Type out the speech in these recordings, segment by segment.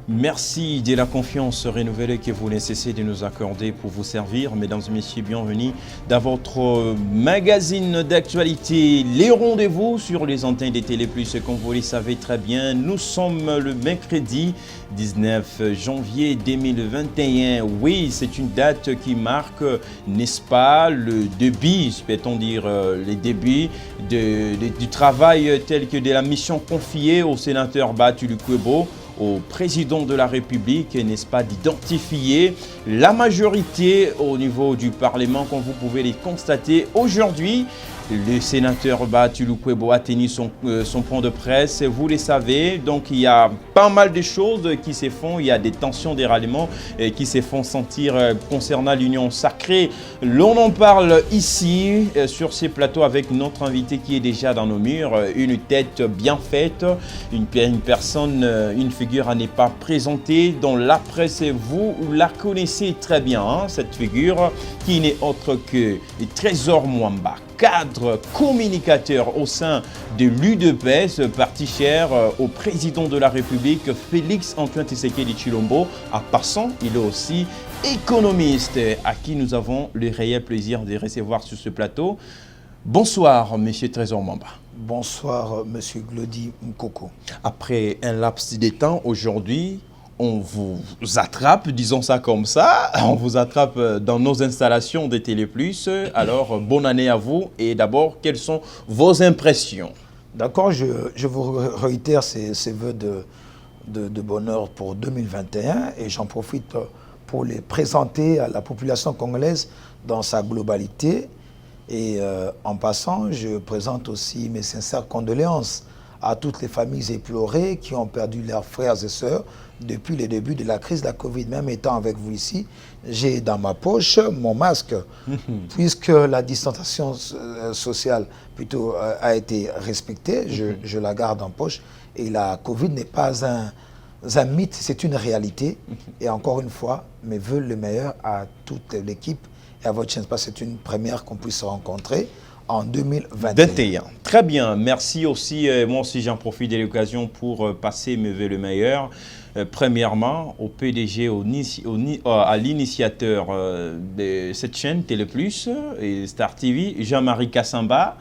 Merci de la confiance renouvelée que vous ne cessez de nous accorder pour vous servir. Mesdames et messieurs, bienvenue dans votre magazine d'actualité, les rendez-vous sur les antennes des Télé Plus. Comme vous le savez très bien, nous sommes le mercredi 19 janvier 2021. Oui, c'est une date qui marque, n'est-ce pas, le début, peut-on dire, les débuts du travail tel que de la mission confiée au sénateur Batou Lukwebo, au président de la République, n'est-ce pas, d'identifier la majorité au niveau du Parlement, comme vous pouvez les constater aujourd'hui. Le sénateur Batou Lukwebo a tenu son point de presse, vous le savez. Donc il y a pas mal de choses qui se font, il y a des tensions, des ralliements qui se font sentir concernant l'Union sacrée. L'on en parle ici sur ces plateaux avec notre invité qui est déjà dans nos murs, une tête bien faite, une personne, une figure à ne pas présenter, dont la presse, vous la connaissez très bien, hein, cette figure qui n'est autre que Trésor Mwamba, cadre communicateur au sein de l'UDPS, parti cher au président de la République, Félix Antoine Tshisekedi Tshilombo. En passant, il est aussi économiste, à qui nous avons le réel plaisir de recevoir sur ce plateau. Bonsoir, monsieur Trésor Mwamba. Bonsoir, monsieur Glody Mkoko. Après un laps de temps, aujourd'hui, on vous attrape, disons ça comme ça, on vous attrape dans nos installations de Télé Plus. Alors, bonne année à vous. Et d'abord, quelles sont vos impressions? D'accord, je vous réitère ces vœux de bonheur pour 2021 et j'en profite pour les présenter à la population congolaise dans sa globalité. Et en passant, je présente aussi mes sincères condoléances à toutes les familles éplorées qui ont perdu leurs frères et sœurs depuis le début de la crise de la Covid. Même étant avec vous ici, j'ai dans ma poche mon masque, puisque la distanciation sociale plutôt a été respectée, je la garde en poche. Et la Covid n'est pas un mythe, c'est une réalité. Et encore une fois, mes voeux le meilleur à toute l'équipe et à votre chaîne, parce que c'est une première qu'on puisse se rencontrer en 2021. Très bien, merci aussi. Moi aussi, j'en profite de l'occasion pour passer mes vœux le meilleur. Premièrement, au PDG, à l'initiateur de cette chaîne Télé Plus et Star TV, Jean-Marie Kassamba.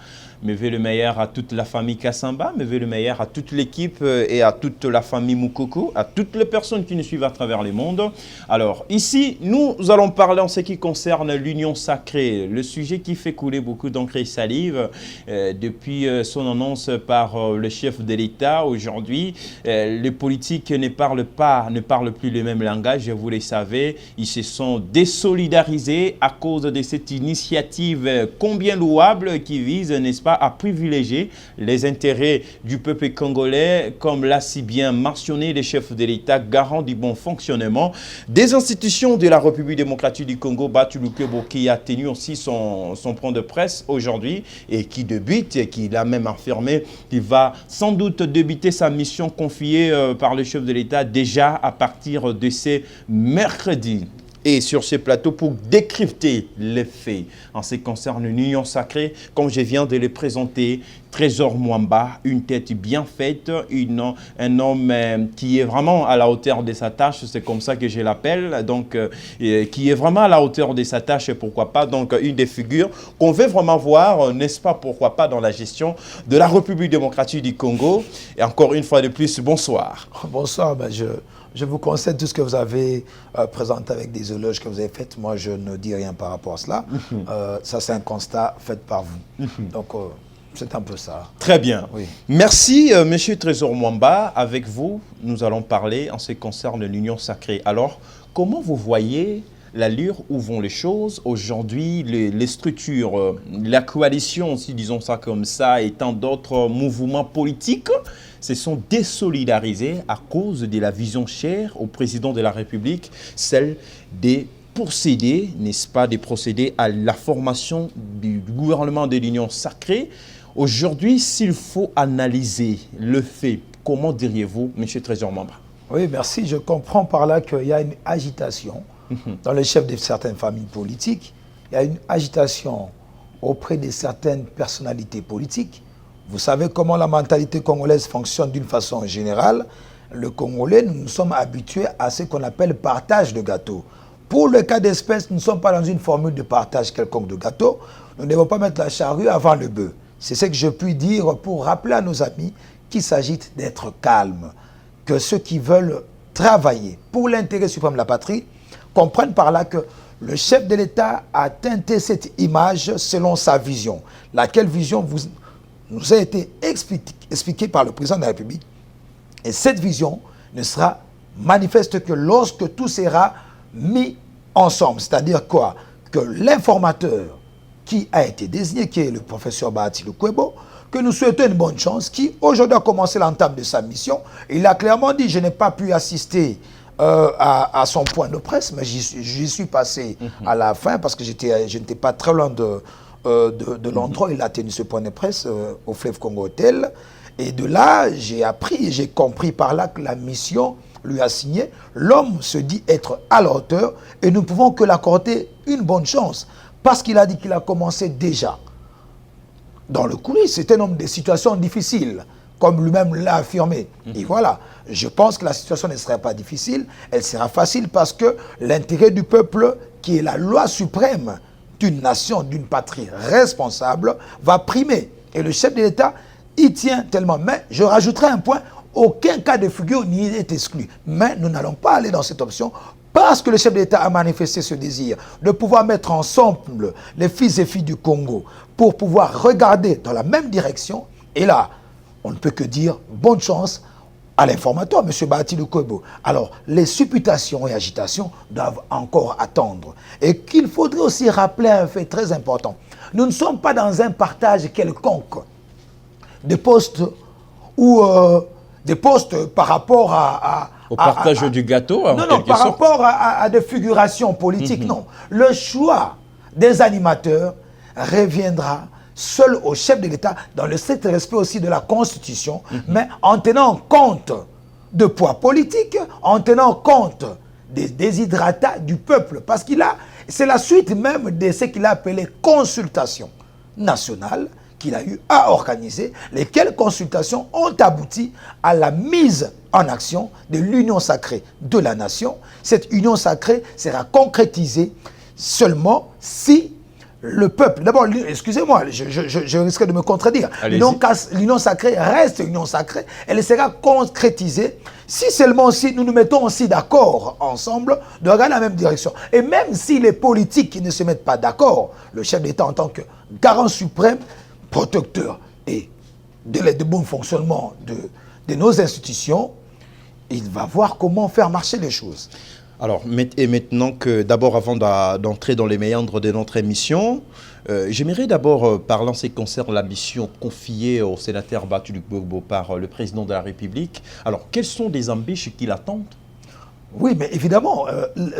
Mes vœux le meilleur à toute la famille Kassamba, mes vœux le meilleur à toute l'équipe et à toute la famille Moukoko, à toutes les personnes qui nous suivent à travers le monde. Alors, ici, nous allons parler en ce qui concerne l'Union sacrée, le sujet qui fait couler beaucoup d'encre et salive depuis son annonce par le chef de l'État. Aujourd'hui, les politiques ne parlent plus le même langage, vous le savez. Ils se sont désolidarisés à cause de cette initiative combien louable qui vise, n'est-ce pas, à privilégier les intérêts du peuple congolais, comme l'a si bien mentionné le chef de l'État, garant du bon fonctionnement des institutions de la République démocratique du Congo, Batou Lukwebo, qui a tenu aussi son point de presse aujourd'hui et qui débute, et qui l'a même affirmé qu'il va sans doute débuter sa mission confiée par le chef de l'État déjà à partir de ce mercredi. Et sur ce plateau pour décrypter les faits en ce qui concerne l'Union sacrée, comme je viens de le présenter, Trésor Mwamba, une tête bien faite, un homme qui est vraiment à la hauteur de sa tâche, c'est comme ça que je l'appelle, donc qui est vraiment à la hauteur de sa tâche, pourquoi pas, donc une des figures qu'on veut vraiment voir, n'est-ce pas, pourquoi pas, dans la gestion de la République démocratique du Congo. Et encore une fois de plus, bonsoir. Bonsoir, ben je vous concède tout ce que vous avez présenté avec des éloges que vous avez faites. Moi, je ne dis rien par rapport à cela. Ça, c'est un constat fait par vous. Donc, c'est un peu ça. Très bien. Oui. Merci, monsieur Trésor Mwamba. Avec vous, nous allons parler en ce qui concerne l'Union sacrée. Alors, comment vous voyez l'allure où vont les choses aujourd'hui, les structures, la coalition, si disons ça comme ça, et tant d'autres mouvements politiques se sont désolidarisés à cause de la vision chère au président de la République, celle des procéder, n'est-ce pas, de procéder à la formation du gouvernement de l'Union sacrée. Aujourd'hui, s'il faut analyser le fait, comment diriez-vous, M. Trésor Mwamba? Oui, merci. Je comprends par là qu'il y a une agitation dans les chefs de certaines familles politiques. Il y a une agitation auprès de certaines personnalités politiques. Vous savez comment la mentalité congolaise fonctionne d'une façon générale. Le Congolais, nous sommes habitués à ce qu'on appelle partage de gâteau. Pour le cas d'espèce, nous ne sommes pas dans une formule de partage quelconque de gâteau. Nous ne devons pas mettre la charrue avant le bœuf. C'est ce que je puis dire pour rappeler à nos amis qu'il s'agit d'être calme. Que ceux qui veulent travailler pour l'intérêt suprême de la patrie comprennent par là que le chef de l'État a teinté cette image selon sa vision. Laquelle vision nous a été expliquée par le président de la République. Et cette vision ne sera manifeste que lorsque tout sera mis ensemble. C'est-à-dire quoi? Que l'informateur qui a été désigné, qui est le professeur Bahati Lukwebo, que nous souhaitons une bonne chance, qui aujourd'hui a commencé l'entame de sa mission. Il a clairement dit, je n'ai pas pu assister à son point de presse, mais j'y suis passé à la fin parce que je n'étais pas très loin de l'endroit où il a tenu ce point de presse au Fleuve Congo Hotel. Et de là, j'ai appris, j'ai compris par là que la mission lui a signé. L'homme se dit être à la hauteur et nous ne pouvons que l'accorder une bonne chance parce qu'il a dit qu'il a commencé déjà. Dans le coulisses, c'est un homme de situations difficiles, comme lui-même l'a affirmé. Et voilà, je pense que la situation ne sera pas difficile, elle sera facile parce que l'intérêt du peuple, qui est la loi suprême d'une nation, d'une patrie responsable, va primer. Et le chef de l'État y tient tellement. Mais je rajouterai un point, aucun cas de figure n'y est exclu. Mais nous n'allons pas aller dans cette option parce que le chef de l'État a manifesté ce désir de pouvoir mettre ensemble les fils et filles du Congo pour pouvoir regarder dans la même direction. Et là, on ne peut que dire bonne chance à l'informateur, M. Bahati Lukwebo. Alors, les supputations et agitations doivent encore attendre. Et qu'il faudrait aussi rappeler un fait très important. Nous ne sommes pas dans un partage quelconque des postes ou des postes par rapport au partage du gâteau, en non, par rapport à des figurations politiques, non. Le choix des animateurs reviendra seul au chef de l'État, dans le strict respect aussi de la Constitution, mais en tenant compte de poids politique, en tenant compte des déshydratats du peuple, parce c'est la suite même de ce qu'il a appelé consultation nationale, qu'il a eu à organiser, lesquelles consultations ont abouti à la mise en action de l'union sacrée de la nation. Cette union sacrée sera concrétisée seulement si le peuple... D'abord, excusez-moi, je risque de me contredire. L'union sacrée reste union sacrée. Elle sera concrétisée si seulement si nous nous mettons aussi d'accord ensemble de regarder la même direction. Et même si les politiques qui ne se mettent pas d'accord, le chef d'État en tant que garant suprême, protecteur et de bon fonctionnement de nos institutions, il va voir comment faire marcher les choses. Alors, et maintenant que, d'abord, avant d'entrer dans les méandres de notre émission, j'aimerais d'abord parler en ce qui concerne la mission confiée au sénateur Bahati Lukwebo par le président de la République. Alors, quelles sont les embûches qui l'attendent? Oui, mais évidemment,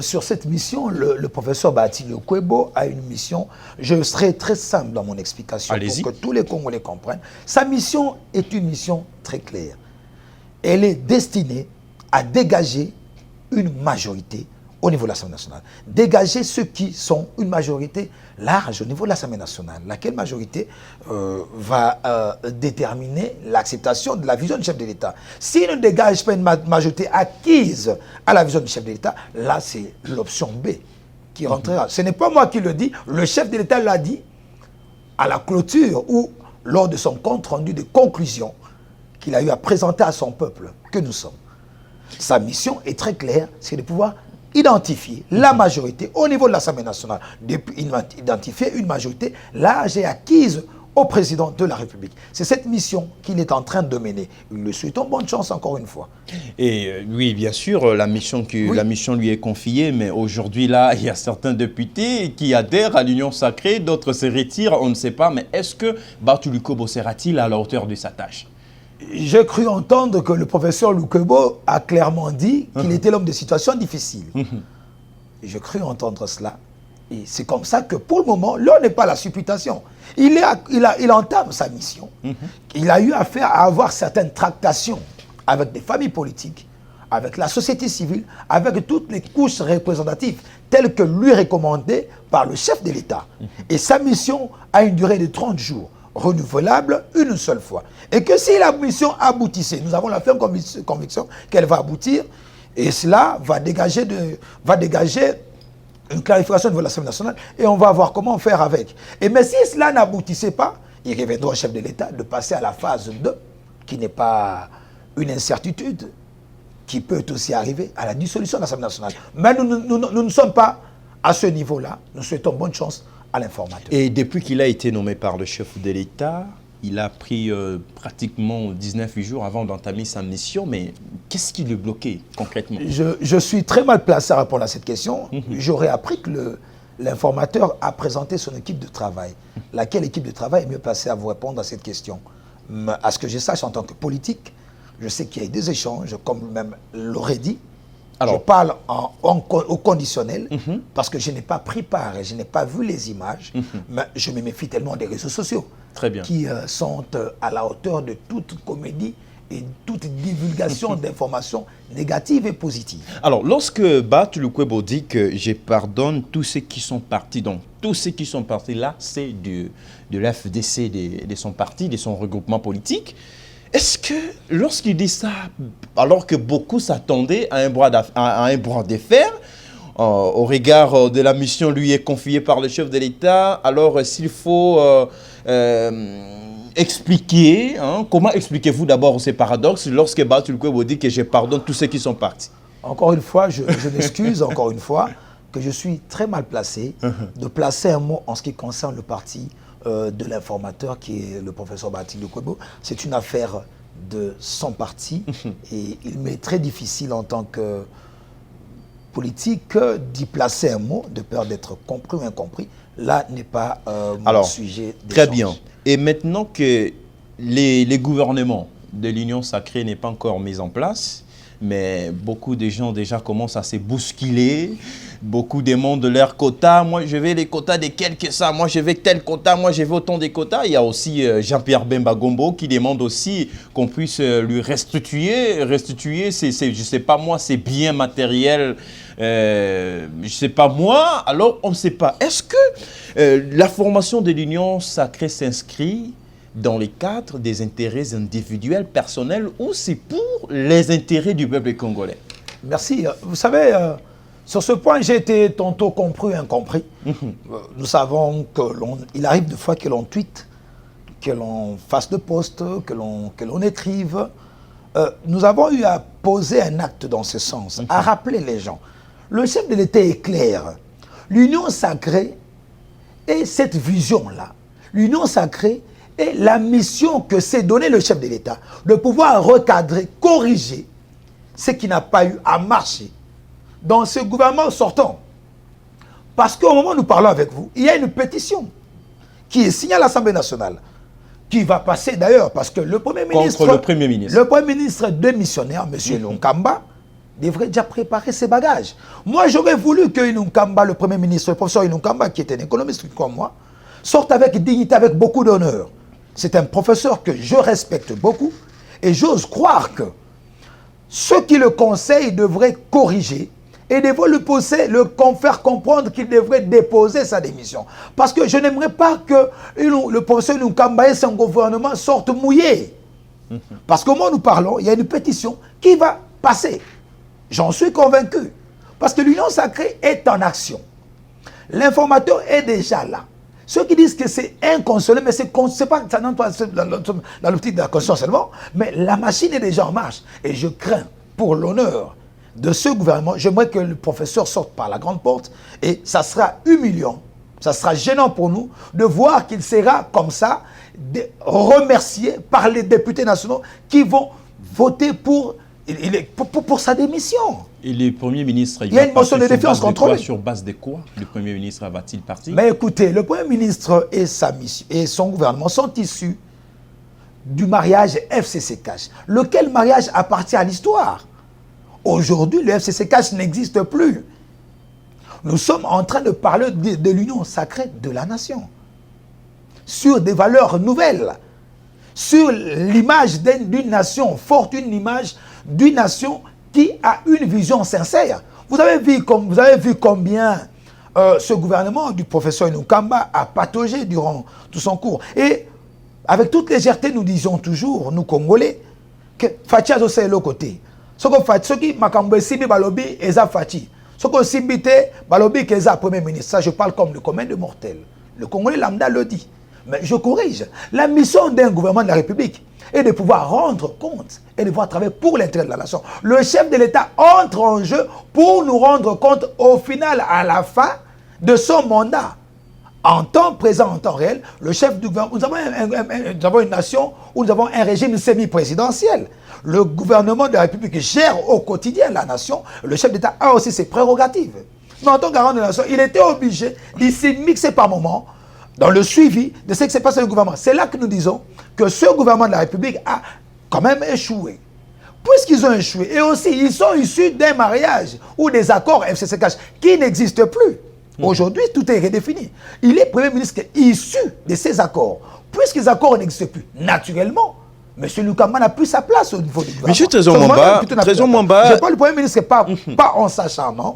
sur cette mission, le professeur Bahati Lukwebo a une mission. Je serai très simple dans mon explication pour que tous les Congolais comprennent. Sa mission est une mission très claire. Elle est destinée à dégager une majorité au niveau de l'Assemblée nationale. Dégager ceux qui sont une majorité large au niveau de l'Assemblée nationale. Laquelle majorité va déterminer l'acceptation de la vision du chef de l'État. S'il ne dégage pas une majorité acquise à la vision du chef de l'État, là c'est l'option B qui rentrera. Ce n'est pas moi qui le dis, le chef de l'État l'a dit à la clôture ou lors de son compte rendu de conclusion qu'il a eu à présenter à son peuple que nous sommes. Sa mission est très claire, c'est de pouvoir identifier la majorité au niveau de l'Assemblée nationale, identifier une majorité large et acquise au président de la République. C'est cette mission qu'il est en train de mener. Nous lui souhaitons bonne chance encore une fois. Et oui, bien sûr, la mission lui est confiée, mais aujourd'hui, là, il y a certains députés qui adhèrent à l'Union sacrée, d'autres se retirent, on ne sait pas, mais est-ce que Bahati Lukwebo sera-t-il à la hauteur de sa tâche? J'ai cru entendre que le professeur Lukwebo a clairement dit qu'il était l'homme de situations difficiles. J'ai cru entendre cela. Et c'est comme ça que pour le moment, l'on n'est pas la supputation. Il entame sa mission. Il a eu affaire à avoir certaines tractations avec des familles politiques, avec la société civile, avec toutes les couches représentatives, telles que lui recommandées par le chef de l'État. Et sa mission a une durée de 30 jours, renouvelable une seule fois. Et que si la mission aboutissait, nous avons la ferme conviction qu'elle va aboutir, et cela va dégager une clarification de l'Assemblée nationale, et on va voir comment faire avec. Mais si cela n'aboutissait pas, il reviendra au chef de l'État de passer à la phase 2, qui n'est pas une incertitude, qui peut aussi arriver à la dissolution de l'Assemblée nationale. Mais nous ne sommes pas à ce niveau-là. Nous souhaitons bonne chance à l'informateur. Et depuis qu'il a été nommé par le chef de l'État, il a pris pratiquement 19 jours avant d'entamer sa mission. Mais qu'est-ce qui le bloquait concrètement? Je suis très mal placé à répondre à cette question. J'aurais appris que l'informateur a présenté son équipe de travail. Laquelle équipe de travail est mieux placée à vous répondre à cette question? À ce que je sache en tant que politique, je sais qu'il y a eu des échanges, comme même l'aurait dit. Alors, je parle au conditionnel, parce que je n'ai pas pris part et je n'ai pas vu les images, mais je me méfie tellement des réseaux sociaux, qui sont à la hauteur de toute comédie et toute divulgation d'informations négatives et positives. Alors, lorsque Batou Lukwebo dit que je pardonne tous ceux qui sont partis, donc tous ceux qui sont partis là, c'est de l'FDC, de son parti, de son regroupement politique. Est-ce que, lorsqu'il dit ça, alors que beaucoup s'attendaient à un bras de fer, au regard de la mission lui est confiée par le chef de l'État, alors s'il faut expliquer, comment expliquez-vous d'abord ces paradoxes lorsque Batou Lukwebo dit que je pardonne tous ceux qui sont partis? Encore une fois, je m'excuse, encore une fois, que je suis très mal placé de placer un mot en ce qui concerne le parti de l'informateur qui est le professeur Batou Lukwebo. C'est une affaire de son parti et il m'est très difficile en tant que politique d'y placer un mot de peur d'être compris ou incompris. Là n'est pas mon sujet d'échange. Très bien. Et maintenant que les gouvernements de l'Union sacrée n'est pas encore mis en place, mais beaucoup de gens déjà commencent à se bousculer. Beaucoup demandent leurs quotas. Moi, je veux les quotas de quelques ça. Moi, je veux tel quota. Moi, je veux autant de quotas. Il y a aussi Jean-Pierre Bemba Gombo qui demande aussi qu'on puisse lui restituer, je ne sais pas moi, ses biens matériels. Je ne sais pas moi. Alors, on ne sait pas. Est-ce que la formation de l'Union sacrée s'inscrit dans le cadre des intérêts individuels, personnels, ou c'est pour les intérêts du peuple congolais? Merci. Vous savez, sur ce point, j'ai été tantôt compris, incompris. Nous savons qu'il arrive des fois que l'on tweete, que l'on fasse de posts, que l'on écrive. Nous avons eu à poser un acte dans ce sens, à rappeler les gens. Le chef de l'État est clair. L'Union sacrée et cette vision-là, l'Union sacrée et la mission que s'est donnée le chef de l'État, de pouvoir recadrer, corriger ce qui n'a pas eu à marcher dans ce gouvernement sortant. Parce qu'au moment où nous parlons avec vous, il y a une pétition qui est signée à l'Assemblée nationale, qui va passer d'ailleurs, parce que le Premier ministre... Contre le Premier ministre. Le Premier ministre démissionnaire, M. Lunkamba, devrait déjà préparer ses bagages. Moi, j'aurais voulu que Lunkamba, le Premier ministre, le professeur Lunkamba, qui est un économiste comme moi, sorte avec dignité, avec beaucoup d'honneur. C'est un professeur que je respecte beaucoup et j'ose croire que ceux qui le conseillent devraient corriger et devraient faire comprendre qu'il devrait déposer sa démission. Parce que je n'aimerais pas que le professeur Lunkamba et son gouvernement sortent mouillés. Parce qu'au moment où nous parlons, il y a une pétition qui va passer. J'en suis convaincu. Parce que l'Union sacrée est en action. L'informateur est déjà là. Ceux qui disent que c'est inconsolable, mais c'est pas, ça n'entre pas dans l'optique de la conscience seulement, mais la machine est déjà en marche. Et je crains, pour l'honneur de ce gouvernement, j'aimerais que le professeur sorte par la grande porte, et ça sera humiliant, ça sera gênant pour nous de voir qu'il sera comme ça, remercié par les députés nationaux qui vont voter pour sa démission. Et le Premier ministre, il y a une motion de défiance contre lui. Sur base de quoi le Premier ministre va-t-il partir? Mais écoutez, le Premier ministre et son gouvernement sont issus du mariage FCC-Cash. Lequel mariage appartient à l'histoire? Aujourd'hui, le FCC-Cash n'existe plus. Nous sommes en train de parler de l'union sacrée de la nation. Sur des valeurs nouvelles. Sur l'image d'une nation forte, une image d'une nation qui a une vision sincère. Vous avez vu combien ce gouvernement du professeur Nukamba a pataugé durant tout son cours. Et avec toute légèreté, nous disons toujours, nous Congolais, que Fachi a aussi l'autre côté. Ce qui Makambo Sibi Balobi et Fachi. Ce qui Sibité Balobi et Premier ministre. Ça, je parle comme le commun de mortel. Le Congolais lambda le dit. Mais je corrige. La mission d'un gouvernement de la République est de pouvoir rendre compte et de pouvoir travailler pour l'intérêt de la nation. Le chef de l'État entre en jeu pour nous rendre compte au final, à la fin de son mandat. En temps présent, en temps réel, le chef du gouvernement, nous avons une nation où nous avons un régime semi-présidentiel. Le gouvernement de la République gère au quotidien la nation. Le chef d'État a aussi ses prérogatives. Mais en tant que garant de la nation, il était obligé de s'y mixer par moments dans le suivi de ce qui s'est passé dans le gouvernement. C'est là que nous disons que ce gouvernement de la République a quand même échoué. Puisqu'ils ont échoué, et aussi ils sont issus d'un mariage ou des accords FCCH qui n'existent plus. Aujourd'hui, tout est redéfini. Il est Premier ministre issu de ces accords. Puisque les accords n'existent plus, naturellement, M. Nukamba n'a plus sa place au niveau du gouvernement. M. Trésor Mwamba... Je parle du Premier ministre, pas en sachant, non.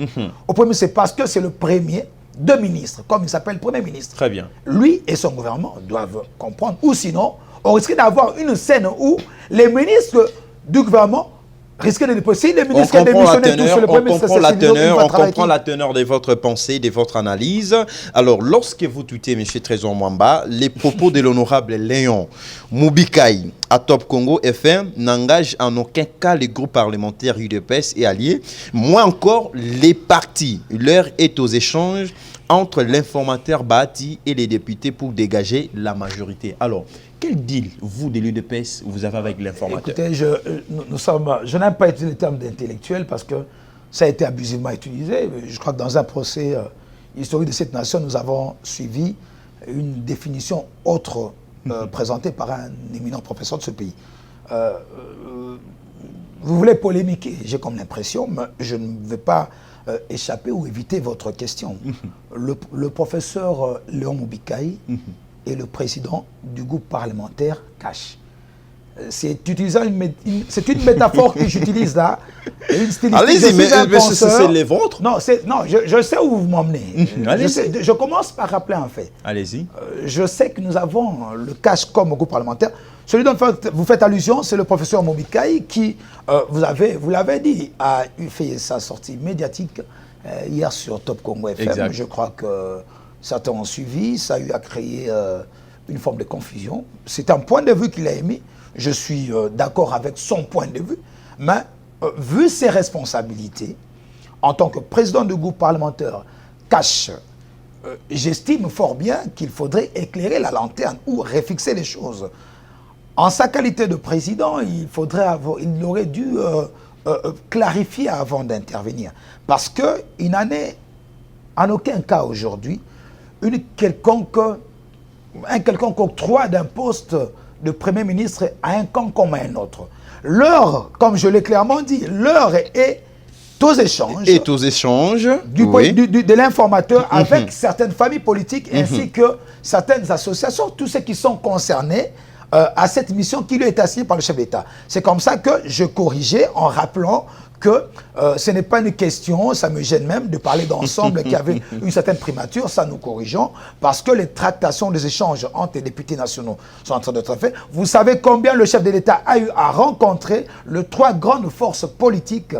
Au Premier ministre, c'est parce que c'est le premier de ministres, comme il s'appelle Premier ministre. Très bien. Lui et son gouvernement doivent comprendre. Ou sinon, on risquerait d'avoir une scène où les ministres du gouvernement risquer de déposer les ministres qui démissionnaient tous sur le Premier ministre. On comprend la teneur de votre pensée, de votre analyse. Alors, lorsque vous tweetez, M. Trésor Mwamba, les propos de l'honorable Léon Mubikai à Top Congo FM n'engagent en aucun cas les groupes parlementaires UDPS et alliés, moins encore les partis. L'heure est aux échanges entre l'informateur Bahati et les députés pour dégager la majorité. Alors, quel deal, vous, de l'UDPS, vous avez avec l'informateur? Écoutez, je n'aime pas utiliser le terme d'intellectuel parce que ça a été abusivement utilisé. Je crois que dans un procès historique de cette nation, nous avons suivi une définition autre présentée par un éminent professeur de ce pays. Vous voulez polémiquer, j'ai comme l'impression, mais je ne vais pas échapper ou éviter votre question. Le professeur Léon Mubikai est le président du groupe parlementaire CASH. C'est une métaphore que j'utilise là. Allez-y, mais c'est les vôtres. Non, je sais où vous m'emmenez. Je commence par rappeler un fait. Allez-y. Je sais que nous avons le CASH comme groupe parlementaire. Celui dont vous faites allusion, c'est le professeur Mubikai qui, vous l'avez dit, a fait sa sortie médiatique hier sur Top Congo FM. Exact. Je crois que certains ont suivi, ça a eu à créer une forme de confusion. C'est un point de vue qu'il a émis. Je suis d'accord avec son point de vue, mais vu ses responsabilités, en tant que président du groupe parlementaire CASH, j'estime fort bien qu'il faudrait éclairer la lanterne ou réfixer les choses. En sa qualité de président, il aurait dû clarifier avant d'intervenir. Parce qu'il n'en est en aucun cas aujourd'hui un quelconque octroi d'un poste de Premier ministre à un camp comme à un autre. L'heure, comme je l'ai clairement dit, l'heure est aux échanges. Et aux échanges de l'informateur avec certaines familles politiques ainsi que certaines associations, tous ceux qui sont concernés à cette mission qui lui est assignée par le chef d'État. C'est comme ça que je corrigeais en rappelant que ce n'est pas une question, ça me gêne même de parler d'ensemble qui avait une certaine primature, ça nous corrigeons, parce que les tractations, les échanges entre les députés nationaux sont en train d'être faits. Vous savez combien le chef de l'État a eu à rencontrer les trois grandes forces politiques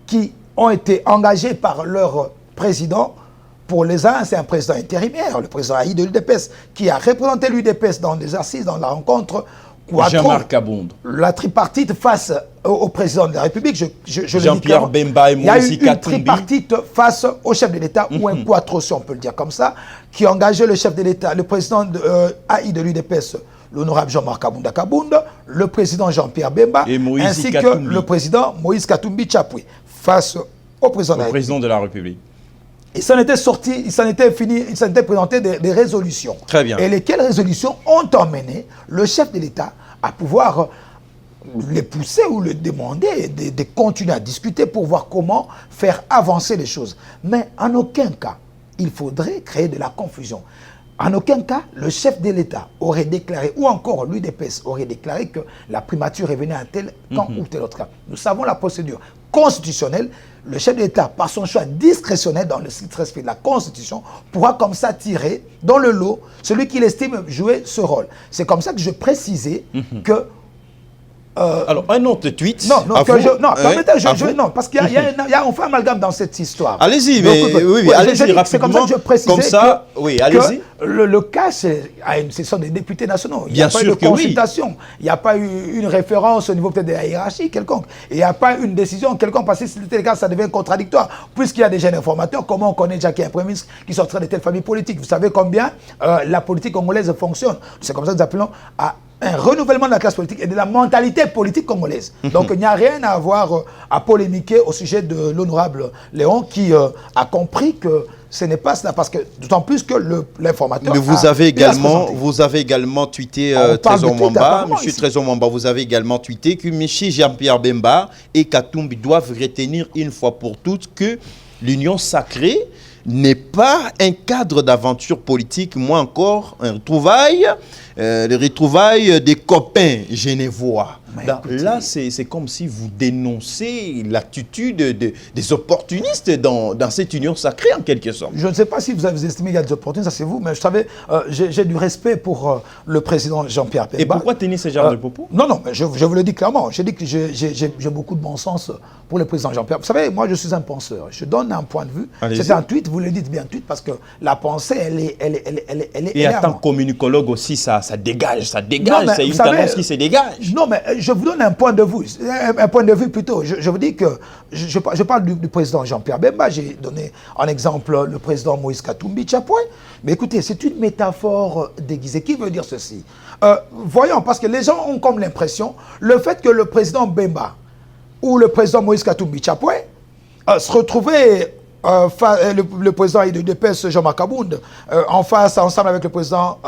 qui ont été engagées par leur président. Pour les uns, c'est un président intérimaire, le président Haï de l'UDPS, qui a représenté l'UDPS dans des assises, dans la rencontre. Jean-Marc Kabound. La tripartite face au président de la République, Jean-Pierre Bemba et Moïse Katumbi. Il y a eu une tripartite face au chef de l'État, ou un quattro, si on peut le dire comme ça, qui a engagé le chef de l'État, le président AI de l'UDPS, l'honorable Jean-Marc Kabound, le président Jean-Pierre Bemba, ainsi que le président Moïse Katumbi Chapwe, face au président de la République. Il s'en était sorti, il s'en était présenté des résolutions. Très bien. Et lesquelles résolutions ont emmené le chef de l'État à pouvoir les pousser ou le demander de continuer à discuter pour voir comment faire avancer les choses. Mais en aucun cas, il faudrait créer de la confusion. En aucun cas, le chef de l'État aurait déclaré, ou encore l'UDPS aurait déclaré que la primature revenait à tel camp ou tel autre cas. Nous savons la procédure. constitutionnel, le chef de l'État, par son choix discrétionnel dans le strict respect de la Constitution, pourra comme ça tirer dans le lot celui qu'il estime jouer ce rôle. C'est comme ça que je précisais que... alors, un autre tweet. Non, non, parce qu'il y a on fait amalgame dans cette histoire. Allez-y, mais oui, allez-y rapidement. C'est comme ça que je précisais comme ça, oui, allez-y. Le cas, ce sont des députés nationaux. Il n'y a pas eu de consultation. Il n'y a pas eu une référence au niveau peut-être de la hiérarchie quelconque. Il n'y a pas eu une décision quelconque, parce que si c'était le cas, ça devient contradictoire. Puisqu'il y a des jeunes informateurs, comment on connaît déjà qu'il y a un premier ministre qui sortira de telle famille politique? Vous savez combien la politique congolaise fonctionne. C'est comme ça que nous appelons à un renouvellement de la classe politique et de la mentalité politique congolaise. Donc il n'y a rien à avoir à polémiquer au sujet de l'honorable Léon qui a compris que ce n'est pas cela, parce que d'autant plus que l'informateur... Mais vous avez également tweeté Trésor Mwamba, monsieur Trésor Mwamba, vous avez également tweeté que M. Jean-Pierre Bemba et Katumbi doivent retenir une fois pour toutes que l'union sacrée n'est pas un cadre d'aventure politique, moins encore un retrouvaille, les retrouvailles des copains genevois. Là, c'est comme si vous dénoncez l'attitude des opportunistes dans cette union sacrée, en quelque sorte. Je ne sais pas si vous avez estimé qu'il y a des opportunistes, ça c'est vous, mais je savais, j'ai du respect pour le président Jean-Pierre Bemba. Et pourquoi tenir ce genre de propos? Non, mais je vous le dis clairement. Je dis que j'ai beaucoup de bon sens pour le président Jean-Pierre. Vous savez, moi je suis un penseur. Je donne un point de vue. C'est un tweet, vous le dites bien tweet, parce que la pensée, elle est... Et en tant que communicologue aussi, ça dégage. C'est une tendance qui se dégage. Non, mais je vous donne un point de vue, plutôt. Je vous dis que je parle du président Jean-Pierre Bemba. J'ai donné en exemple le président Moïse Katumbi Tchapoué. Mais écoutez, c'est une métaphore déguisée. Qui veut dire ceci? Voyons, parce que les gens ont comme l'impression, le fait que le président Bemba ou le président Moïse Katumbi Tchapoué se retrouvaient le président de l'UDPS, Jean-Marc Abound, en face, ensemble avec le président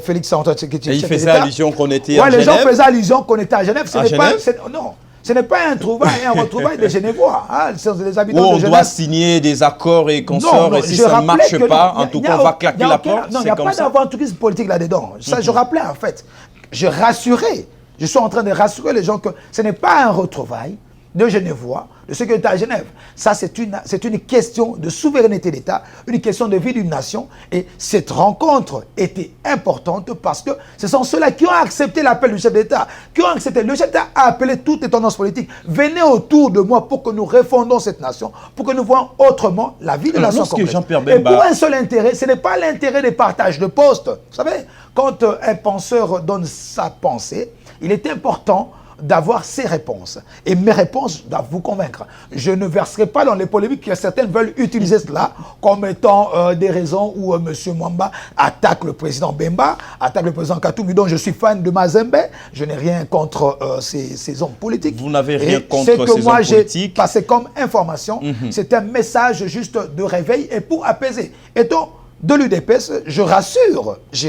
Félix Antoine Tshisekedi. Et il faisait allusion qu'on était à Genève. Les gens faisaient allusion qu'on était à Genève. Ce n'est pas un trouvaille, un retrouvaille des Genevois. Les habitants de Genève. On doit signer des accords et consorts, et si ça ne marche pas, en tout cas, on va claquer la porte. Non, il n'y a pas d'aventurisme politique là-dedans. Ça, je rappelais en fait. Je suis en train de rassurer les gens que ce n'est pas un retrouvaille de Genevois, de ceux qui étaient à Genève. Ça, c'est une question de souveraineté d'État, une question de vie d'une nation. Et cette rencontre était importante parce que ce sont ceux-là qui ont accepté l'appel du chef d'État, qui ont accepté. Le chef d'État a appelé toutes les tendances politiques. Venez autour de moi pour que nous refondons cette nation, pour que nous voyons autrement la vie de la nation congolaise. Et pour un seul intérêt, ce n'est pas l'intérêt des partages de postes. Vous savez, quand un penseur donne sa pensée, il est important d'avoir ses réponses. Et mes réponses doivent vous convaincre. Je ne verserai pas dans les polémiques que certains veulent utiliser cela comme étant des raisons où M. Mwamba attaque le président Bemba, attaque le président Katumbi, dont je suis fan de Mazembe. Je n'ai rien contre ces hommes politiques. Vous n'avez rien contre ces hommes politiques. Ce que moi j'ai passé comme information, c'est un message juste de réveil et pour apaiser. Et donc, de l'UDPS, j'ai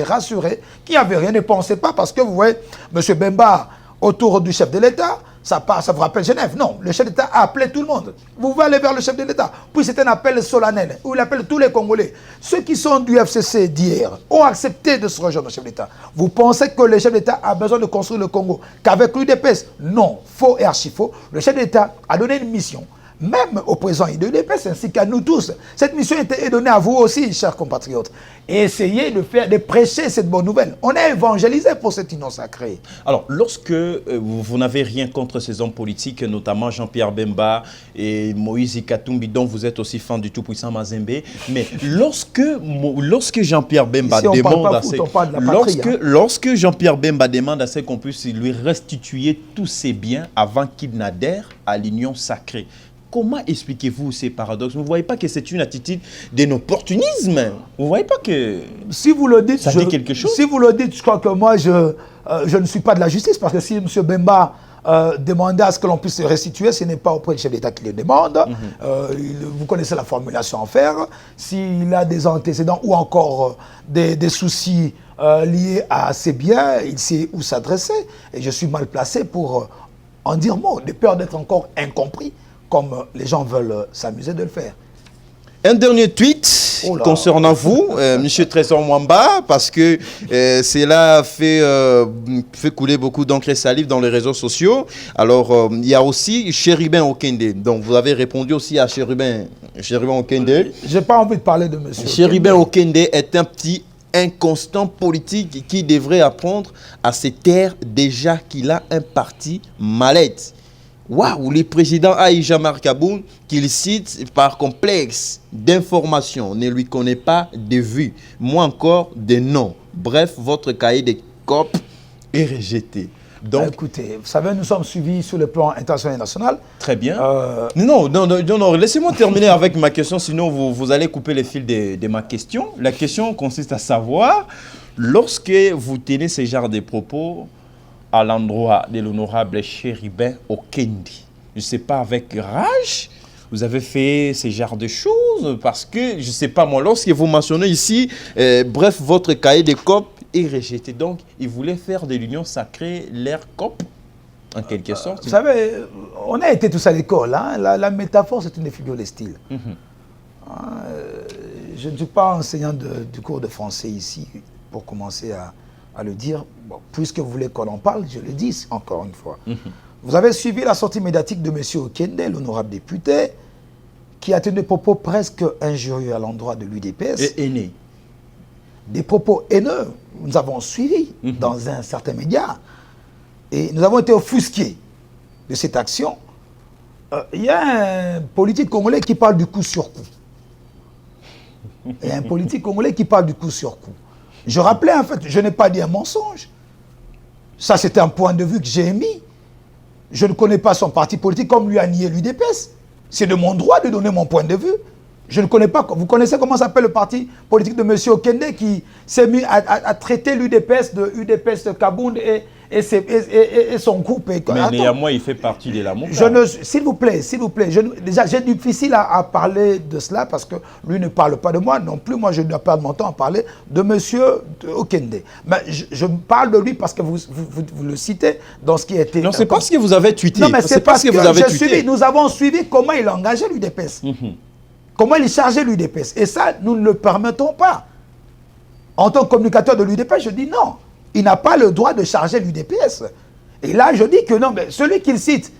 rassuré qu'il n'y avait rien. Ne pensez pas parce que vous voyez, M. Bemba autour du chef de l'État, ça vous rappelle Genève. Non, le chef d'État a appelé tout le monde. Vous pouvez aller vers le chef de l'État. Puis c'est un appel solennel où il appelle tous les Congolais. Ceux qui sont du FCC d'hier ont accepté de se rejoindre au chef d'État. Vous pensez que le chef d'État a besoin de construire le Congo qu'avec l'UDPS? Non, faux et archi faux. Le chef d'État a donné une mission, même au président de l'UDPS ainsi qu'à nous tous. Cette mission est donnée à vous aussi, chers compatriotes. Et essayez de prêcher cette bonne nouvelle. On est évangélisé pour cette union sacrée. Alors, lorsque vous n'avez rien contre ces hommes politiques, notamment Jean-Pierre Bemba et Moïse Katumbi, dont vous êtes aussi fan du tout-puissant Mazembe, mais lorsque Jean-Pierre Bemba lorsque Jean-Pierre Bemba demande à ce qu'on puisse lui restituer tous ses biens avant qu'il n'adhère à l'union sacrée, comment expliquez-vous ces paradoxes? Vous ne voyez pas que c'est une attitude d'un opportunisme? Vous ne voyez pas que si vous le dites, ça dit quelque chose? Si vous le dites, je crois que moi, je ne suis pas de la justice, parce que si M. Bemba demandait à ce que l'on puisse se restituer, ce n'est pas auprès du chef d'État qu'il le demande. Vous connaissez la formulation à faire. S'il a des antécédents ou encore des soucis liés à ses biens, il sait où s'adresser. Et je suis mal placé pour en dire mot, de peur d'être encore incompris, comme les gens veulent s'amuser de le faire. Un dernier tweet concernant vous, Monsieur Trésor Mwamba, parce que cela fait couler beaucoup d'encre et salive dans les réseaux sociaux. Alors, il y a aussi Chérubin Okende. Donc, vous avez répondu aussi à Chérubin Okende. J'ai pas envie de parler de monsieur. Chérubin Okende est un petit inconstant politique qui devrait apprendre à se taire déjà qu'il a un parti mallette. Waouh, le président Aïja Markaboun, qu'il cite par complexe d'information, ne lui connaît pas de vue, moins encore de nom. Bref, votre cahier de COP est rejeté. Donc, écoutez, vous savez, nous sommes suivis sur le plan international et national. Très bien. Non, laissez-moi terminer avec ma question, sinon vous allez couper le fil de ma question. La question consiste à savoir, lorsque vous tenez ce genre de propos à l'endroit de l'honorable Chérubin Okende, je ne sais pas, avec rage, vous avez fait ce genre de choses, parce que, je ne sais pas moi, lorsque vous mentionnez ici, bref, votre cahier de COP est rejeté. Donc, il voulait faire de l'union sacrée l'ère COP, en quelque sorte. Vous savez, on a été tous à l'école. Hein? La métaphore, c'est une figure de style. Je ne suis pas enseignant du cours de français ici, pour commencer à le dire. Bon, puisque vous voulez qu'on en parle, je le dis encore une fois. Vous avez suivi la sortie médiatique de M. Okende, l'honorable député, qui a tenu des propos presque injurieux à l'endroit de l'UDPS. Et haineux. Des propos haineux, nous avons suivi dans un certain média. Et nous avons été offusqués de cette action. Il y a un politique congolais qui parle du coup sur coup. Il y a un politique congolais qui parle du coup sur coup. Je rappelais, en fait, je n'ai pas dit un mensonge. Ça, c'était un point de vue que j'ai émis. Je ne connais pas son parti politique comme lui a nié l'UDPS. C'est de mon droit de donner mon point de vue. Je ne connais pas. Vous connaissez comment s'appelle le parti politique de M. Okende qui s'est mis à traiter l'UDPS de UDPS Kabound et son groupe. Mais néanmoins, il fait partie de la MOCA. S'il vous plaît. Déjà, j'ai difficile à parler de cela parce que lui ne parle pas de moi non plus. Moi, je ne dois pas mon temps à parler de M. Okende. Mais je parle de lui parce que vous le citez dans ce qui a été... Non, c'est pas ce que vous avez tweeté. Non, mais c'est parce que vous avez tweeté. Nous avons suivi comment il a engagé l'UDPS. Comment il chargeait l'UDPS. Et ça, nous ne le permettons pas. En tant que communicateur de l'UDPS, je dis non. Il n'a pas le droit de charger l'UDPS. Et là, je dis que non, mais celui qu'il cite,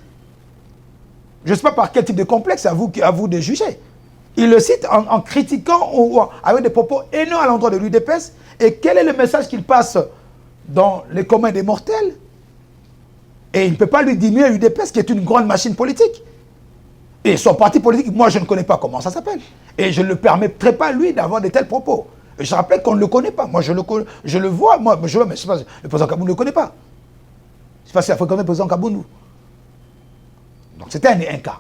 je ne sais pas par quel type de complexe, à vous de juger. Il le cite en critiquant ou avec des propos haineux à l'endroit de l'UDPS. Et quel est le message qu'il passe dans les communs des mortels? Et il ne peut pas lui diminuer l'UDPS, qui est une grande machine politique. Et son parti politique, moi, je ne connais pas comment ça s'appelle. Et je ne le permettrai pas, lui, d'avoir de tels propos. Et je rappelle qu'on ne le connaît pas. Moi, je le vois, moi, mais je sais pas, le président Kaboun ne le connaît pas. Je ne sais pas s'il a fréquenté le président Kaboun. Donc, c'était un cas.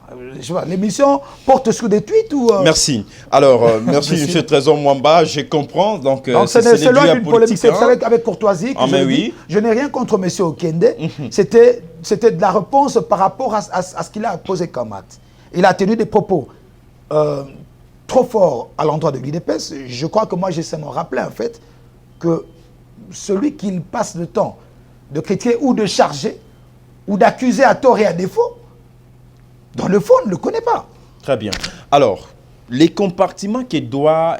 L'émission porte sur des tweets ou... Merci. Alors, merci, M. Trésor Mwamba. Je comprends. Donc c'est loin d'une polémique. C'est avec courtoisie que oui. Je n'ai rien contre M. Okende. C'était de la réponse par rapport à ce qu'il a posé comme acte. Il a tenu des propos trop forts à l'endroit de l'UDPS. Je crois que moi, j'essaie de me rappeler, en fait, que celui qui passe le temps de critiquer ou de charger ou d'accuser à tort et à défaut, dans le fond, on ne le connaît pas. Très bien. Alors, les compartiments qui devra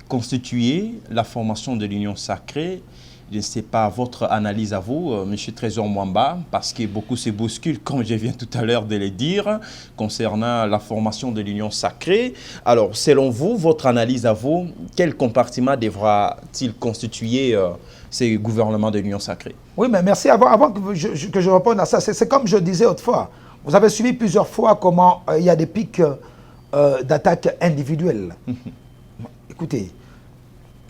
constituer la formation de l'Union sacrée, je ne sais pas votre analyse à vous, M. Trésor Mwamba, parce que beaucoup se bousculent, comme je viens tout à l'heure de le dire, concernant la formation de l'Union sacrée. Alors, selon vous, votre analyse à vous, quel compartiment devra-t-il constituer ces gouvernements de l'Union sacrée? Oui, mais merci. Avant que je réponde à ça, c'est comme je disais autrefois. Vous avez suivi plusieurs fois comment il y a des pics d'attaques individuelles. Écoutez,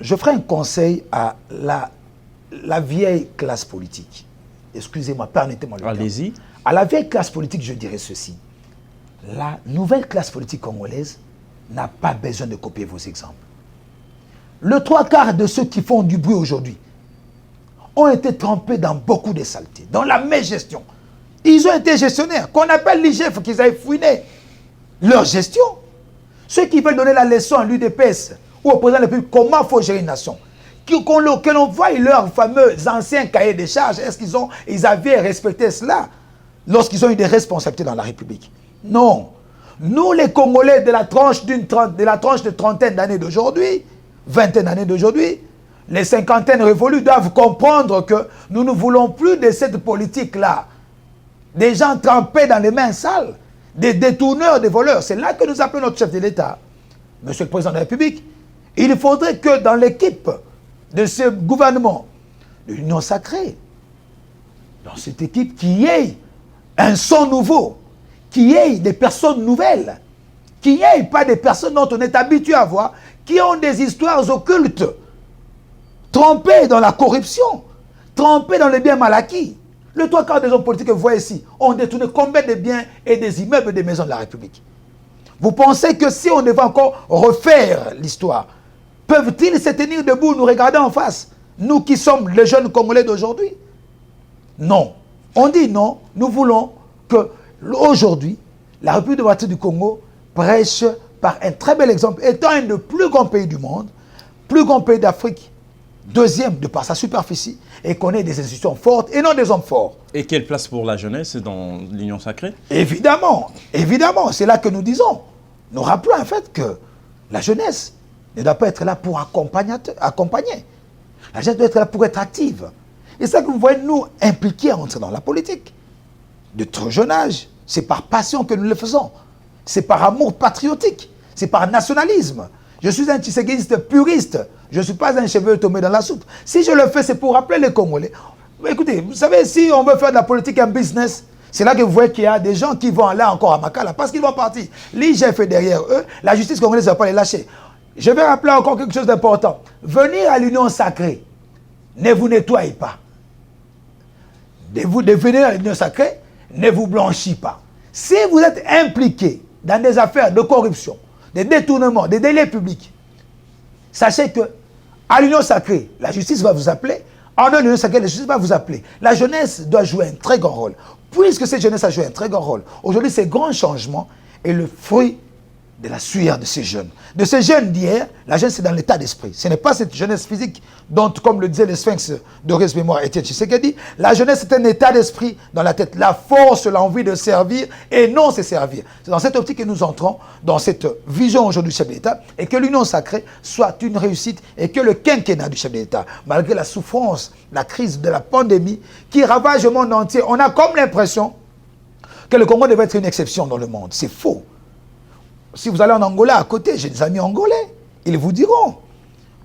je ferai un conseil à la vieille classe politique. Excusez-moi, permettez-moi le terme. Allez-y. À la vieille classe politique, je dirais ceci. La nouvelle classe politique congolaise n'a pas besoin de copier vos exemples. Le trois quarts de ceux qui font du bruit aujourd'hui ont été trempés dans beaucoup de saletés, dans la mégestion. Ils ont été gestionnaires, qu'on appelle l'IGF, qu'ils avaient fouiné leur gestion. Ceux qui veulent donner la leçon à l'UDPS ou au président de la République, comment il faut gérer une nation, que l'on voie leurs fameux anciens cahiers de charges, est-ce qu'ils avaient respecté cela lorsqu'ils ont eu des responsabilités dans la République? Non. Nous, les Congolais de la tranche de trentaine d'années d'aujourd'hui, vingtaine d'années d'aujourd'hui, les cinquantaines révolues doivent comprendre que nous ne voulons plus de cette politique-là. Des gens trempés dans les mains sales, des détourneurs, des voleurs. C'est là que nous appelons notre chef de l'État, Monsieur le Président de la République. Il faudrait que dans l'équipe de ce gouvernement, de l'Union sacrée, dans cette équipe, qu'il y ait un son nouveau, qu'il y ait des personnes nouvelles, qu'il n'y ait pas des personnes dont on est habitué à voir, qui ont des histoires occultes, trempées dans la corruption, trempées dans les biens mal acquis. Le trois quarts des hommes politiques que vous voyez ici ont détourné combien de biens et des immeubles des maisons de la République? Vous pensez que si on devait encore refaire l'histoire, peuvent-ils se tenir debout, nous regarder en face, nous qui sommes les jeunes Congolais d'aujourd'hui? Non. On dit non. Nous voulons que, aujourd'hui, la République démocratique du Congo prêche par un très bel exemple, étant un des plus grands pays du monde, plus grand pays d'Afrique, deuxième de par sa superficie, et qu'on ait des institutions fortes et non des hommes forts. Et quelle place pour la jeunesse dans l'Union sacrée? Évidemment, évidemment, c'est là que nous disons. Nous rappelons en fait que la jeunesse ne doit pas être là pour accompagner. La jeunesse doit être là pour être active. Et c'est ça que vous voyez nous impliqués à entrer dans la politique. De trop jeune âge, c'est par passion que nous le faisons. C'est par amour patriotique. C'est par nationalisme. Je suis un tshisekiste puriste. Je ne suis pas un cheveu tombé dans la soupe. Si je le fais, c'est pour rappeler les Congolais. Écoutez, vous savez, si on veut faire de la politique un business, c'est là que vous voyez qu'il y a des gens qui vont là encore à Makala parce qu'ils vont partir. L'IGF est derrière eux. La justice congolaise ne va pas les lâcher. Je vais rappeler encore quelque chose d'important. Venir à l'Union sacrée ne vous nettoie pas. De venir à l'Union sacrée ne vous blanchit pas. Si vous êtes impliqué dans des affaires de corruption, des détournements, des délais publics, sachez que à l'Union sacrée, la justice va vous appeler. En dehors de l'Union sacrée, la justice va vous appeler. La jeunesse doit jouer un très grand rôle. Puisque cette jeunesse a joué un très grand rôle, aujourd'hui, ces grands changements est le fruit de la sueur de ces jeunes. De ces jeunes d'hier, la jeunesse est dans l'état d'esprit. Ce n'est pas cette jeunesse physique dont, comme le disait le sphinx de Res Mémoire Étienne Tshisekedi, la jeunesse est un état d'esprit dans la tête. La force, l'envie de servir et non se servir. C'est dans cette optique que nous entrons, dans cette vision aujourd'hui du chef de l'État, et que l'Union sacrée soit une réussite et que le quinquennat du chef de l'État, malgré la souffrance, la crise de la pandémie qui ravage le monde entier, on a comme l'impression que le Congo devait être une exception dans le monde. C'est faux. Si vous allez en Angola à côté, j'ai des amis angolais, ils vous diront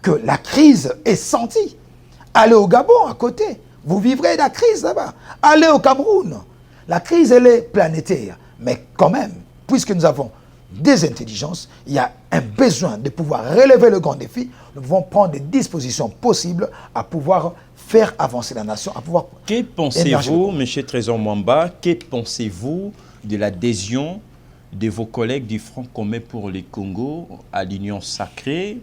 que la crise est sentie. Allez au Gabon à côté, vous vivrez la crise là-bas. Allez au Cameroun, la crise elle est planétaire. Mais quand même, puisque nous avons des intelligences, il y a un besoin de pouvoir relever le grand défi. Nous devons prendre des dispositions possibles à pouvoir faire avancer la nation, à pouvoir... Que pensez-vous, M. Trésor Mwamba, que pensez-vous de l'adhésion de vos collègues du Front commun pour le Congo à l'Union sacrée?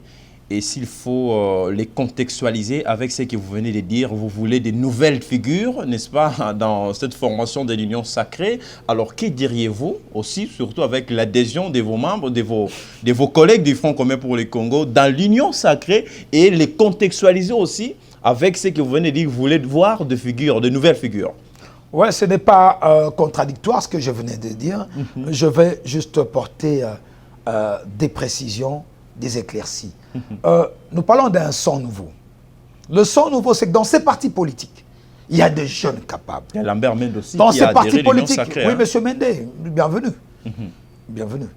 Et s'il faut les contextualiser avec ce que vous venez de dire, vous voulez des nouvelles figures, n'est-ce pas, dans cette formation de l'Union sacrée. Alors, que diriez-vous aussi, surtout avec l'adhésion de vos membres, de vos collègues du Front commun pour le Congo dans l'Union sacrée et les contextualiser aussi avec ce que vous venez de dire, vous voulez voir de figures, de nouvelles figures? Ouais, ce n'est pas contradictoire ce que je venais de dire. Je vais juste porter des précisions, des éclaircies. Nous parlons d'un son nouveau. Le son nouveau, c'est que dans ces partis politiques, il y a des jeunes capables. Il y a Lambert Mende aussi dans qui ces a partis adhéré politiques, sacrée, oui, hein. monsieur Mende, bienvenue. Bienvenue.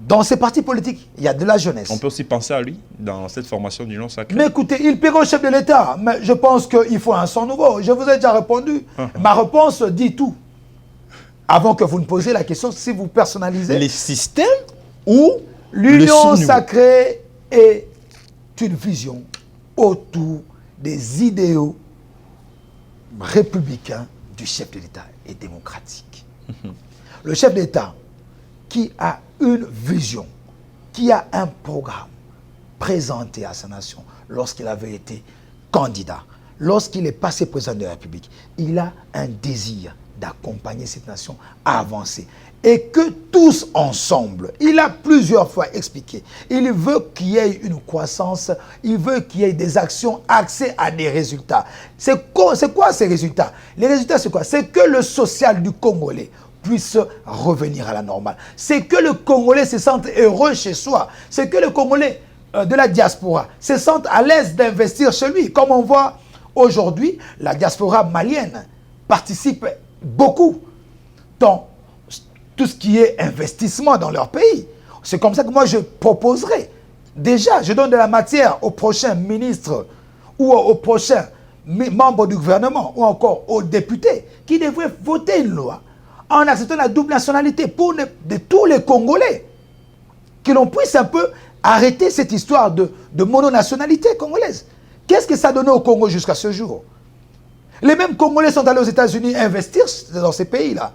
Dans ces partis politiques, il y a de la jeunesse. On peut aussi penser à lui dans cette formation d'Union sacrée. Mais écoutez, il paiera au chef de l'État. Mais je pense qu'il faut un son nouveau. Je vous ai déjà répondu. Ma réponse dit tout. Avant que vous ne posiez la question, si vous personnalisez... Les systèmes ou l'Union sacrée est une vision autour des idéaux républicains du chef de l'État et démocratique. Le chef d'État qui a une vision, qui a un programme présenté à sa nation lorsqu'il avait été candidat, lorsqu'il est passé président de la République, il a un désir d'accompagner cette nation à avancer. Et que tous ensemble, il a plusieurs fois expliqué, il veut qu'il y ait une croissance, il veut qu'il y ait des actions axées à des résultats. C'est quoi ces résultats? Les résultats, c'est quoi? C'est que le social du Congolais puisse revenir à la normale. C'est que le Congolais se sente heureux chez soi. C'est que le Congolais de la diaspora se sente à l'aise d'investir chez lui. Comme on voit aujourd'hui, la diaspora malienne participe beaucoup dans tout ce qui est investissement dans leur pays. C'est comme ça que moi je proposerai. Déjà, je donne de la matière aux prochains ministres ou aux prochains membres du gouvernement ou encore aux députés qui devraient voter une loi en acceptant la double nationalité pour de tous les Congolais. Que l'on puisse un peu arrêter cette histoire de mononationalité congolaise. Qu'est-ce que ça a donné au Congo jusqu'à ce jour? Les mêmes Congolais sont allés aux États-Unis investir dans ces pays-là,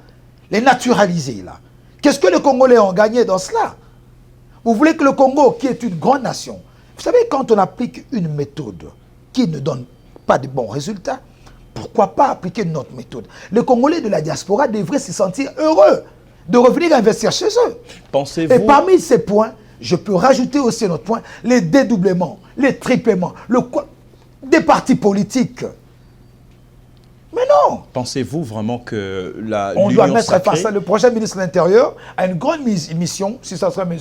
les naturaliser là. Qu'est-ce que les Congolais ont gagné dans cela? Vous voulez que le Congo, qui est une grande nation, vous savez, quand on applique une méthode qui ne donne pas de bons résultats, pourquoi pas appliquer une autre méthode? Les Congolais de la diaspora devraient se sentir heureux de revenir investir chez eux. Pensez-vous... Et parmi ces points, je peux rajouter aussi un autre point, les dédoublements, les triplements, des partis politiques. Mais non. Pensez-vous vraiment que on doit mettre face à le prochain ministre de l'Intérieur à une grande mission, si ça sera M.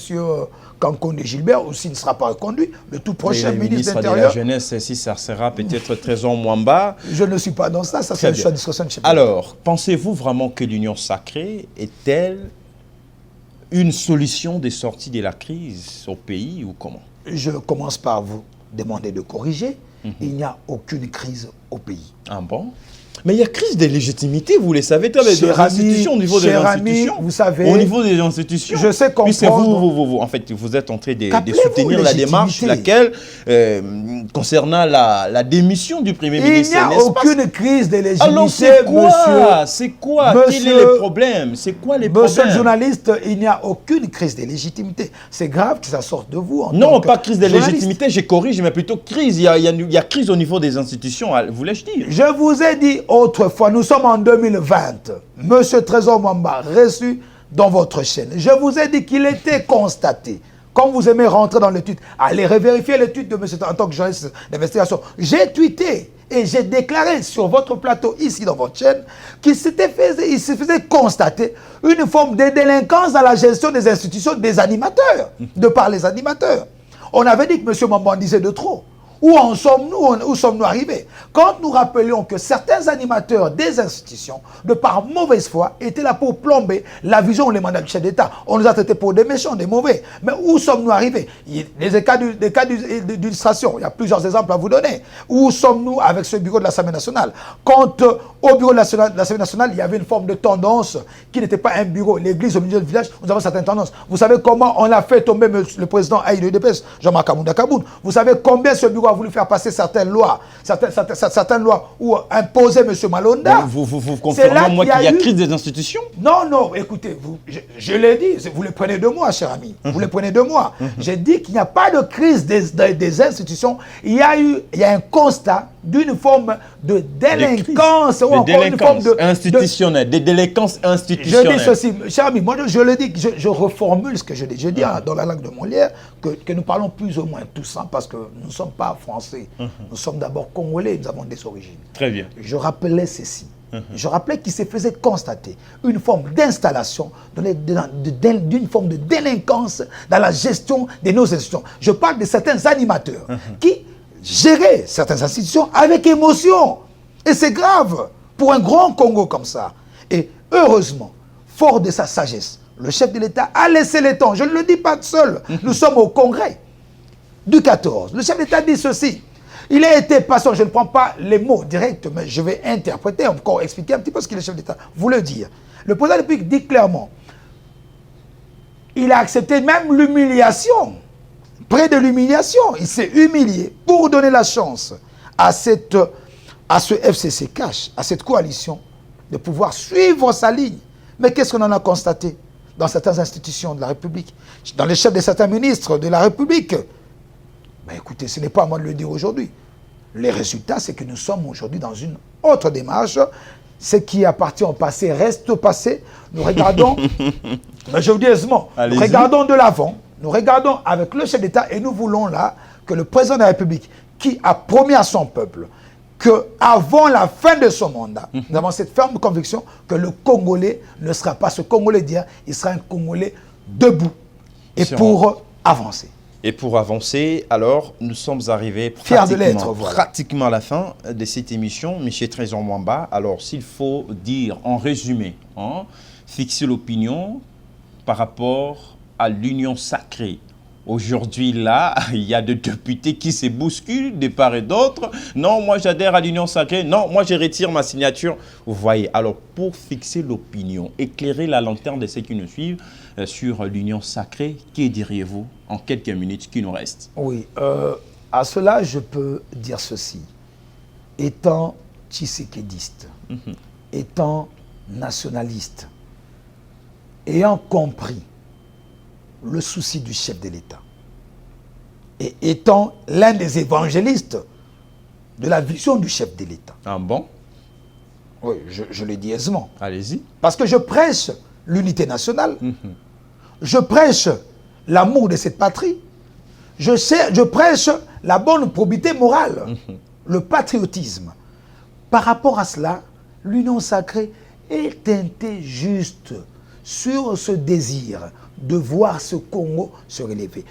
Kankonde Gilbert ou s'il ne sera pas reconduit, le tout prochain ministre de l'Intérieur. De la Jeunesse, si ça sera peut-être Trésor Mwamba. Je ne suis pas dans ça, ça c'est une discussion de chef. Alors, pensez-vous vraiment que l'Union sacrée est-elle une solution de sortie de la crise au pays ou comment? Je commence par vous demander de corriger. Il n'y a aucune crise au pays. Ah bon? Mais il y a crise de légitimité, vous le savez, dans les institutions, au niveau des institutions. Vous savez, au niveau des institutions. Je sais comprendre. Puisque en fait, vous êtes en train de soutenir la démarche, laquelle, concernant la démission du Premier ministre. Il n'y a aucune crise de légitimité, alors c'est quoi, monsieur. C'est quoi? Quel est le problème? C'est quoi les problèmes? Monsieur le journaliste, il n'y a aucune crise de légitimité. C'est grave que ça sorte de vous. Non, pas crise de légitimité, je corrige, mais plutôt crise. Il y a crise au niveau des institutions, voulais-je dire. Je vous ai dit autrefois, nous sommes en 2020, Monsieur Trésor Mwamba reçu dans votre chaîne. Je vous ai dit qu'il était constaté. Comme vous aimez rentrer dans l'étude, allez revérifier l'étude de monsieur en tant que journaliste d'investigation. J'ai tweeté et j'ai déclaré sur votre plateau, ici dans votre chaîne, qu'il se faisait constater une forme de délinquance dans la gestion des institutions des animateurs, de par les animateurs. On avait dit que monsieur Mwamba en disait de trop. Où en sommes-nous? Où sommes-nous arrivés? Quand nous rappelions que certains animateurs des institutions, de par mauvaise foi, étaient là pour plomber la vision ou les mandats du chef d'État. On nous a traités pour des méchants, des mauvais. Mais où sommes-nous arrivés? Les cas d'illustration, il y a plusieurs exemples à vous donner. Où sommes-nous avec ce bureau de l'Assemblée nationale? Quand au bureau de l'Assemblée nationale, il y avait une forme de tendance qui n'était pas un bureau. L'église au milieu du village, nous avons certaines tendances. Vous savez comment on a fait tomber le président Aïe de l'UDPS, Jean-Marc Kabounda Kaboun. Vous savez combien ce bureau a voulu faire passer certaines lois ou imposer M. Malonda. Vous confirmez moi qu'il y a crise des institutions? Non, non, écoutez, je l'ai dit, vous le prenez de moi, cher ami. Vous le prenez de moi. J'ai dit qu'il n'y a pas de crise des institutions. Il y a un constat d'une forme de délinquance ou encore une forme institutionnelle, des délinquances institutionnelles. Je dis ceci, cher ami, moi je le dis, je reformule ce que je dis. Je dis dans la langue de Molière que nous parlons plus ou moins tous, parce que nous ne sommes pas français. Nous sommes d'abord congolais, nous avons des origines. Très bien. Je rappelais ceci. Je rappelais qu'il se faisait constater une forme d'installation, d'une forme de délinquance dans la gestion de nos institutions. Je parle de certains animateurs qui géraient certaines institutions avec émotion. Et c'est grave pour un grand Congo comme ça. Et heureusement, fort de sa sagesse, le chef de l'État a laissé les temps. Je ne le dis pas seul. Nous sommes au congrès du 14. Le chef d'État dit ceci. Il a été patient. Je ne prends pas les mots directs, mais je vais interpréter, encore expliquer un petit peu ce que le chef d'État voulait dire. Le président de la République dit clairement, il a accepté même l'humiliation. Près de l'humiliation, il s'est humilié pour donner la chance à ce FCC Cash, à cette coalition, de pouvoir suivre sa ligne. Mais qu'est-ce qu'on en a constaté dans certaines institutions de la République, dans les chefs de certains ministres de la République? Ben écoutez, ce n'est pas à moi de le dire aujourd'hui. Les résultats, c'est que nous sommes aujourd'hui dans une autre démarche. Ce qui appartient au passé reste au passé. Nous regardons, mais je vous dis aisément, nous regardons de l'avant, nous regardons avec le chef d'État et nous voulons là que le président de la République, qui a promis à son peuple qu'avant la fin de son mandat, nous avons cette ferme conviction que le Congolais ne sera pas ce Congolais d'hier, il sera un Congolais debout et pour avancer. Et pour avancer, alors, nous sommes arrivés pratiquement à la fin de cette émission. M. Trésor Mwamba, alors s'il faut dire en résumé, hein, fixer l'opinion par rapport à l'union sacrée. Aujourd'hui, là, il y a des députés qui se bousculent de part et d'autre. Non, moi j'adhère à l'union sacrée. Non, moi je retire ma signature. Vous voyez, alors pour fixer l'opinion, éclairer la lanterne de ceux qui nous suivent sur l'union sacrée, que diriez-vous en quelques minutes qui nous restent? Oui, à cela je peux dire ceci. Étant tshisekédiste, étant nationaliste, ayant compris le souci du chef de l'État et étant l'un des évangélistes de la vision du chef de l'État. Ah bon? Oui, je le dis aisément. Allez-y. Parce que je prêche l'unité nationale, je prêche l'amour de cette patrie, je prêche la bonne probité morale, le patriotisme. Par rapport à cela, l'union sacrée est teintée juste sur ce désir de voir ce Congo se relever,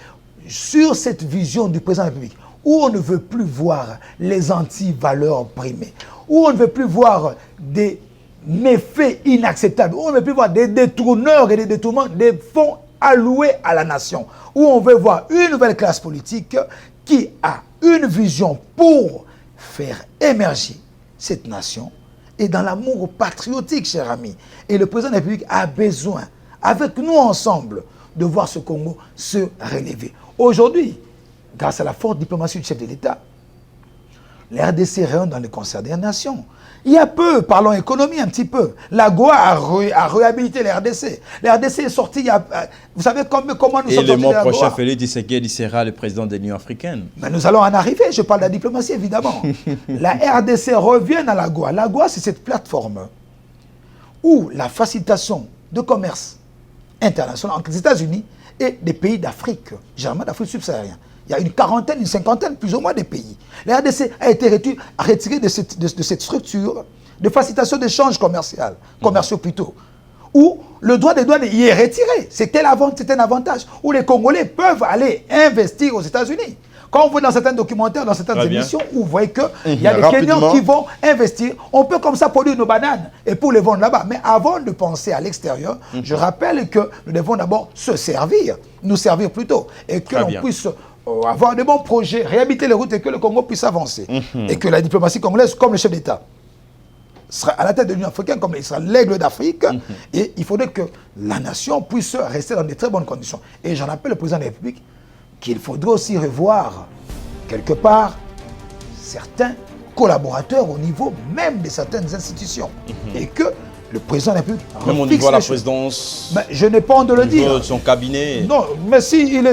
sur cette vision du président de la République, où on ne veut plus voir les anti-valeurs primées, où on ne veut plus voir des méfaits inacceptables, où on ne veut plus voir des détourneurs et des détournements des fonds alloués à la nation, où on veut voir une nouvelle classe politique qui a une vision pour faire émerger cette nation et dans l'amour patriotique, cher ami. Et le président de la République a besoin, avec nous ensemble, de voir ce Congo se relever. Aujourd'hui, grâce à la forte diplomatie du chef de l'État, la RDC rayonne dans le concert des nations. Il y a peu, parlons économie un petit peu, la GOA a réhabilité la RDC. La RDC est sortie, vous savez comment nous sommes sortis de la GOA? Et le mois prochain, Félix Tshisekedi sera le président de l'Union africaine. Mais nous allons en arriver, je parle de la diplomatie évidemment. La RDC revient à la GOA. La GOA, c'est cette plateforme où la facilitation de commerce international entre les États-Unis et des pays d'Afrique, généralement d'Afrique subsaharienne. Il y a une quarantaine, une cinquantaine, plus ou moins de pays. La RDC a été retirée de cette structure de facilitation d'échanges commerciaux plutôt, où le droit des douanes y est retiré. C'était un avantage, où les Congolais peuvent aller investir aux États-Unis. Quand on voit dans certains documentaires, dans certaines émissions, vous voyez qu'il y a des Kenyans qui vont investir. On peut comme ça produire nos bananes et pour les vendre là-bas. Mais avant de penser à l'extérieur, je rappelle que nous devons d'abord se servir, nous servir plutôt, et que l'on puisse avoir de bons projets, réhabiliter les routes et que le Congo puisse avancer. Et que la diplomatie congolaise, comme le chef d'État, sera à la tête de l'Union africaine, comme il sera l'aigle d'Afrique, et il faudrait que la nation puisse rester dans de très bonnes conditions. Et j'en appelle le président de la République qu'il faudrait aussi revoir, quelque part, certains collaborateurs au niveau même de certaines institutions. Et que le président de la République... Même au niveau de la présidence... Mais je n'ai pas honte de le dire. De son cabinet... Non, mais s'il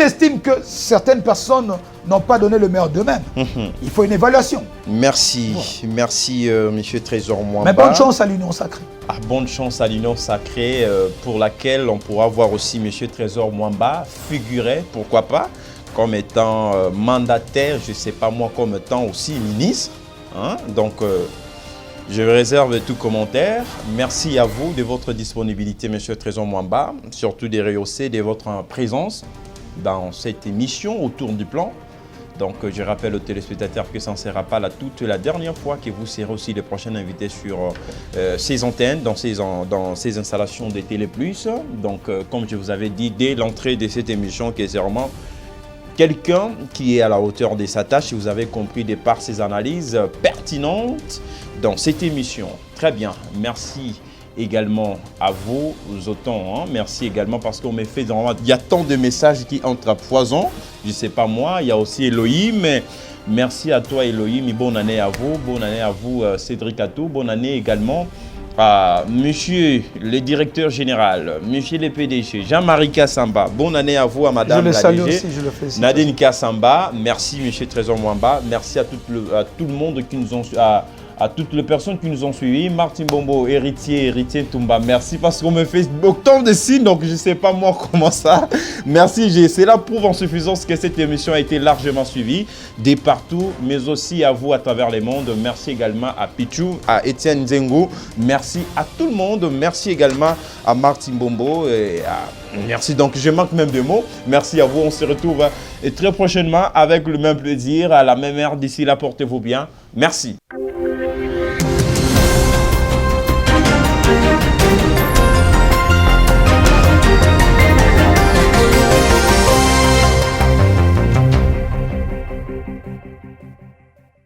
estime que certaines personnes n'ont pas donné le meilleur d'eux-mêmes, il faut une évaluation. Merci. Merci, M. Trésor Mwamba. Mais bonne chance à l'Union sacrée. Ah, bonne chance à l'Union sacrée pour laquelle on pourra voir aussi M. Trésor Mwamba figurer, pourquoi pas, comme étant mandataire, je ne sais pas moi, comme étant aussi ministre. Hein? Donc, je réserve tout commentaire. Merci à vous de votre disponibilité, M. Trésor Mwamba, surtout de rehausser de votre présence dans cette émission autour du plan. Donc, je rappelle aux téléspectateurs que ça ne sera pas la dernière fois que vous serez aussi les prochains invités sur ces antennes, dans ces installations de Télé+. Donc, comme je vous avais dit dès l'entrée de cette émission, que c'est vraiment quelqu'un qui est à la hauteur de sa tâche, si vous avez compris de par ses analyses pertinentes dans cette émission. Très bien, merci également à vous autant, hein. Merci également parce qu'on me fait il y a tant de messages qui entrent à poison, je ne sais pas moi, il y a aussi Elohim, merci à toi Elohim, bonne année à vous Cédric Atou, bonne année également à monsieur le directeur général, monsieur le PDG, Jean-Marie Kassamba, bonne année à vous, à madame la DG, aussi, je le fais Nadine Kassamba, merci monsieur Trésor Mwamba, merci à tout le monde qui nous ont À toutes les personnes qui nous ont suivis, Martin Bombo, héritier Toumba, merci parce qu'on me fait autant de signes, donc je ne sais pas moi comment ça. Merci, c'est là prouve en suffisance que cette émission a été largement suivie de partout, mais aussi à vous à travers le monde. Merci également à Pichou, à Étienne Nzengo, merci à tout le monde, merci également à Martin Bombo et merci, donc je manque même de mots. Merci à vous, on se retrouve très prochainement avec le même plaisir, à la même heure. D'ici là, portez-vous bien. Merci.